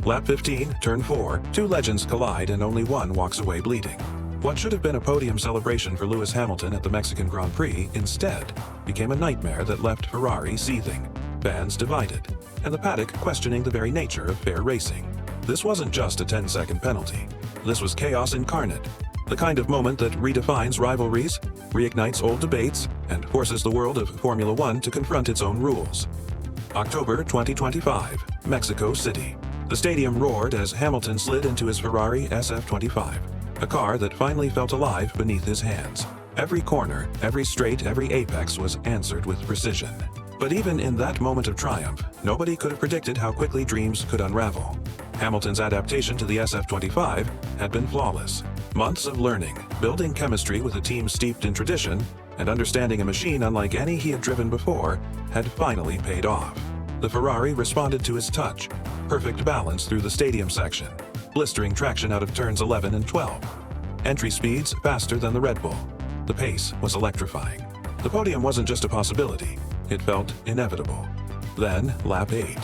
Lap 15, turn 4, two legends collide and only one walks away bleeding. What should have been a podium celebration for Lewis Hamilton at the Mexican Grand Prix instead became a nightmare that left Ferrari seething, fans divided, and the paddock questioning the very nature of fair racing. This wasn't just a 10-second penalty. This was chaos incarnate, the kind of moment that redefines rivalries, reignites old debates, and forces the world of Formula One to confront its own rules. October 2025, Mexico City. The stadium roared as Hamilton slid into his Ferrari SF25, a car that finally felt alive beneath his hands. Every corner, every straight, every apex was answered with precision. But even in that moment of triumph, nobody could have predicted how quickly dreams could unravel. Hamilton's adaptation to the SF25 had been flawless. Months of learning, building chemistry with a team steeped in tradition, and understanding a machine unlike any he had driven before had finally paid off. The Ferrari responded to his touch, perfect balance through the stadium section, blistering traction out of turns 11 and 12. Entry speeds faster than the Red Bull. The pace was electrifying. The podium wasn't just a possibility, it felt inevitable. Then, lap 8.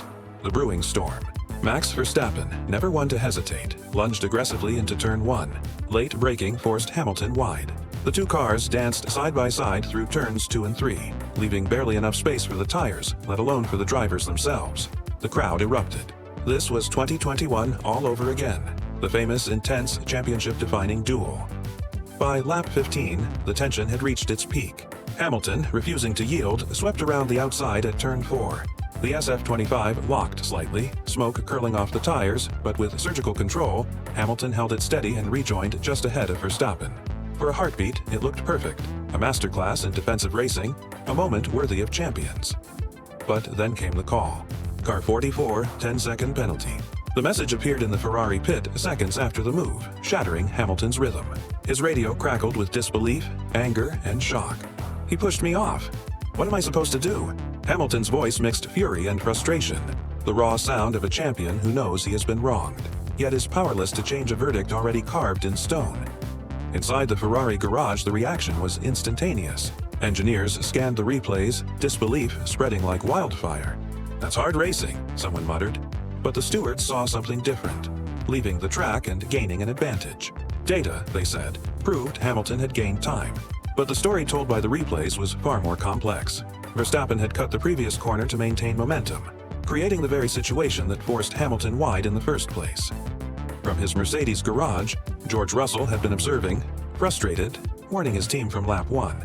The brewing storm. Max Verstappen, never one to hesitate, lunged aggressively into turn 1. Late braking forced Hamilton wide. The two cars danced side by side through turns 2 and 3, leaving barely enough space for the tires, let alone for the drivers themselves. The crowd erupted. This was 2021 all over again, the famous, intense, championship-defining duel. By lap 15, the tension had reached its peak. Hamilton, refusing to yield, swept around the outside at turn 4. The SF25 locked slightly, smoke curling off the tires, but with surgical control, Hamilton held it steady and rejoined just ahead of Verstappen. For a heartbeat, it looked perfect, a masterclass in defensive racing, a moment worthy of champions. But then came the call. Car 44, 10-second penalty. The message appeared in the Ferrari pit seconds after the move, shattering Hamilton's rhythm. His radio crackled with disbelief, anger, and shock. "He pushed me off. What am I supposed to do?" Hamilton's voice mixed fury and frustration, the raw sound of a champion who knows he has been wronged, yet is powerless to change a verdict already carved in stone. Inside the Ferrari garage, the reaction was instantaneous. Engineers scanned the replays, disbelief spreading like wildfire. "That's hard racing," someone muttered. But the stewards saw something different, leaving the track and gaining an advantage. Data, they said, proved Hamilton had gained time. But the story told by the replays was far more complex. Verstappen had cut the previous corner to maintain momentum, creating the very situation that forced Hamilton wide in the first place. From his Mercedes garage, George Russell had been observing, frustrated, warning his team from lap 1.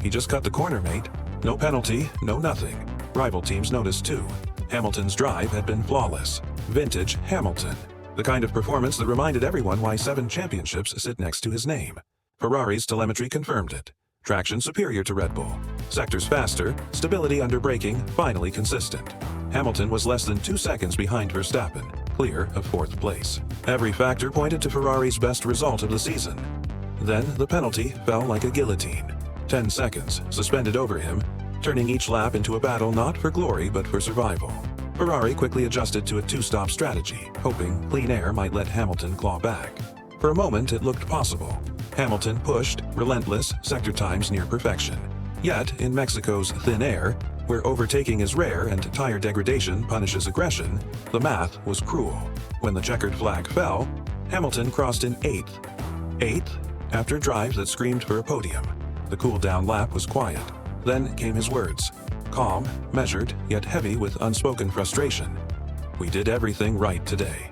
"He just cut the corner, mate. No penalty, no nothing." Rival teams noticed too. Hamilton's drive had been flawless. Vintage Hamilton. The kind of performance that reminded everyone why 7 championships sit next to his name. Ferrari's telemetry confirmed it. Traction superior to Red Bull. Sectors faster, stability under braking finally consistent. Hamilton was less than 2 seconds behind Verstappen, clear of 4th place. Every factor pointed to Ferrari's best result of the season. Then the penalty fell like a guillotine. 10 seconds, suspended over him, turning each lap into a battle not for glory but for survival. Ferrari quickly adjusted to a 2-stop strategy, hoping clean air might let Hamilton claw back. For a moment it looked possible. Hamilton pushed, relentless, sector times near perfection. Yet, in Mexico's thin air, where overtaking is rare and tire degradation punishes aggression, the math was cruel. When the checkered flag fell, Hamilton crossed in 8th. 8th, after a drive that screamed for a podium. The cool-down lap was quiet. Then came his words. Calm, measured, yet heavy with unspoken frustration. "We did everything right today."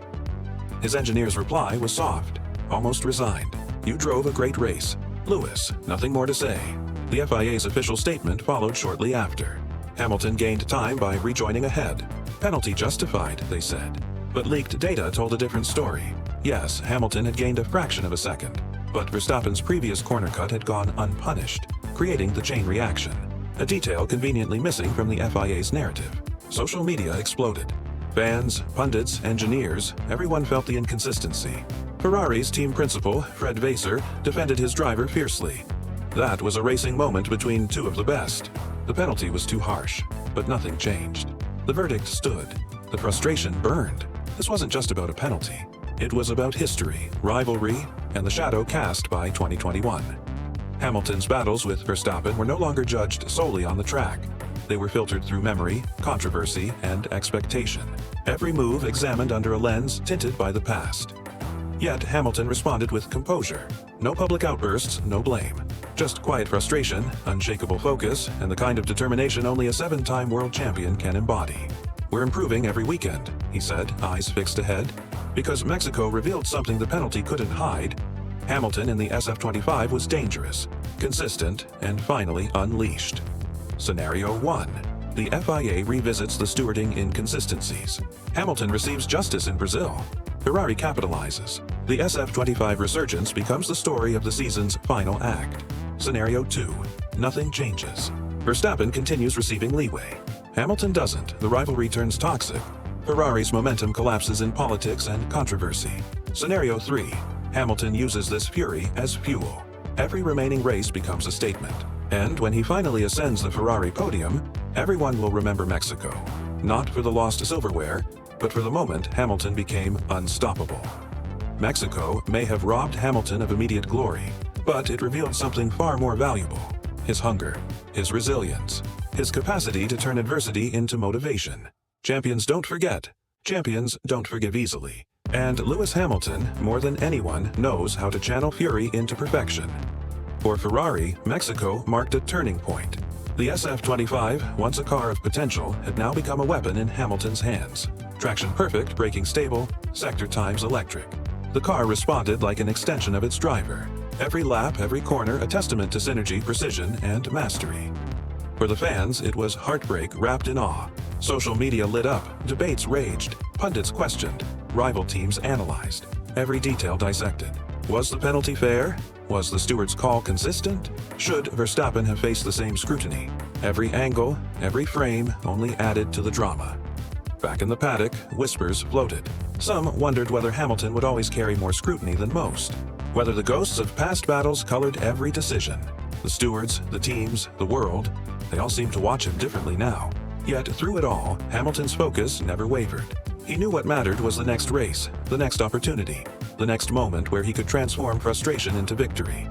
His engineer's reply was soft, almost resigned. "You drove a great race. Lewis, nothing more to say." The FIA's official statement followed shortly after. Hamilton gained time by rejoining ahead. Penalty justified, they said. But leaked data told a different story. Yes, Hamilton had gained a fraction of a second, but Verstappen's previous corner cut had gone unpunished, creating the chain reaction, a detail conveniently missing from the FIA's narrative. Social media exploded. Fans, pundits, engineers, everyone felt the inconsistency. Ferrari's team principal, Fred Vasseur, defended his driver fiercely. That was a racing moment between two of the best. The penalty was too harsh, but nothing changed. The verdict stood. The frustration burned. This wasn't just about a penalty. It was about history, rivalry, and the shadow cast by 2021. Hamilton's battles with Verstappen were no longer judged solely on the track. they were filtered through memory, controversy, and expectation. Every move examined under a lens tinted by the past. Yet Hamilton responded with composure. No public outbursts, no blame. Just quiet frustration, unshakable focus, and the kind of determination only a 7-time world champion can embody. "We're improving every weekend," he said, eyes fixed ahead. Because Mexico revealed something the penalty couldn't hide. Hamilton in the SF25 was dangerous, consistent, and finally unleashed. Scenario 1. The FIA revisits the stewarding inconsistencies. Hamilton receives justice in Brazil. Ferrari capitalizes. The SF25 resurgence becomes the story of the season's final act. Scenario 2. Nothing changes. Verstappen continues receiving leeway. Hamilton doesn't. The rivalry turns toxic. Ferrari's momentum collapses in politics and controversy. Scenario 3. Hamilton uses this fury as fuel. Every remaining race becomes a statement. And when he finally ascends the Ferrari podium, everyone will remember Mexico. Not for the lost silverware, but for the moment Hamilton became unstoppable. Mexico may have robbed Hamilton of immediate glory, but it revealed something far more valuable: his hunger, his resilience, his capacity to turn adversity into motivation. Champions don't forget. Champions don't forgive easily. And Lewis Hamilton, more than anyone, knows how to channel fury into perfection. For Ferrari, Mexico marked a turning point. The SF25, once a car of potential, had now become a weapon in Hamilton's hands. Traction perfect, braking stable, sector times electric. The car responded like an extension of its driver. Every lap, every corner, a testament to synergy, precision, and mastery. For the fans, it was heartbreak wrapped in awe. Social media lit up, debates raged, pundits questioned, rival teams analyzed, every detail dissected. Was the penalty fair? Was the steward's call consistent? Should Verstappen have faced the same scrutiny? Every angle, every frame only added to the drama. Back in the paddock, whispers floated. Some wondered whether Hamilton would always carry more scrutiny than most, whether the ghosts of past battles colored every decision. The stewards, the teams, the world, they all seemed to watch him differently now. Yet through it all, Hamilton's focus never wavered. He knew what mattered was the next race, the next opportunity, the next moment where he could transform frustration into victory.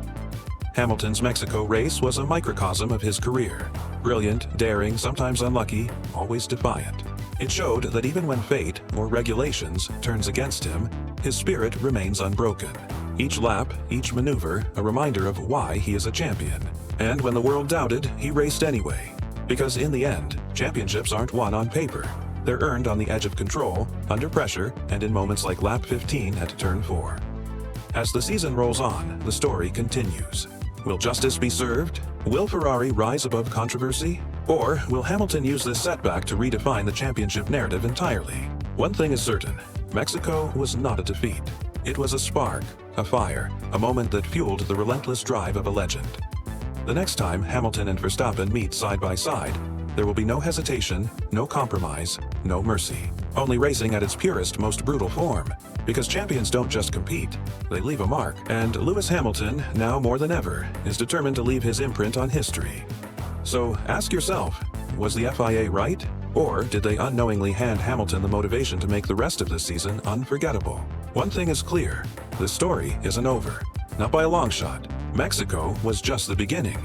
Hamilton's Mexico race was a microcosm of his career. Brilliant, daring, sometimes unlucky, always defiant. It showed that even when fate, or regulations, turns against him, his spirit remains unbroken. Each lap, each maneuver, a reminder of why he is a champion. And when the world doubted, he raced anyway. Because in the end, championships aren't won on paper. They're earned on the edge of control, under pressure, and in moments like lap 15 at turn 4. As the season rolls on, the story continues. Will justice be served? Will Ferrari rise above controversy? Or will Hamilton use this setback to redefine the championship narrative entirely? One thing is certain: Mexico was not a defeat. It was a spark, a fire, a moment that fueled the relentless drive of a legend. The next time Hamilton and Verstappen meet side by side, there will be no hesitation, no compromise, no mercy. Only racing at its purest, most brutal form. Because champions don't just compete, they leave a mark. And Lewis Hamilton, now more than ever, is determined to leave his imprint on history. So ask yourself, was the FIA right? Or did they unknowingly hand Hamilton the motivation to make the rest of this season unforgettable? One thing is clear: this story isn't over. Not by a long shot. Mexico was just the beginning.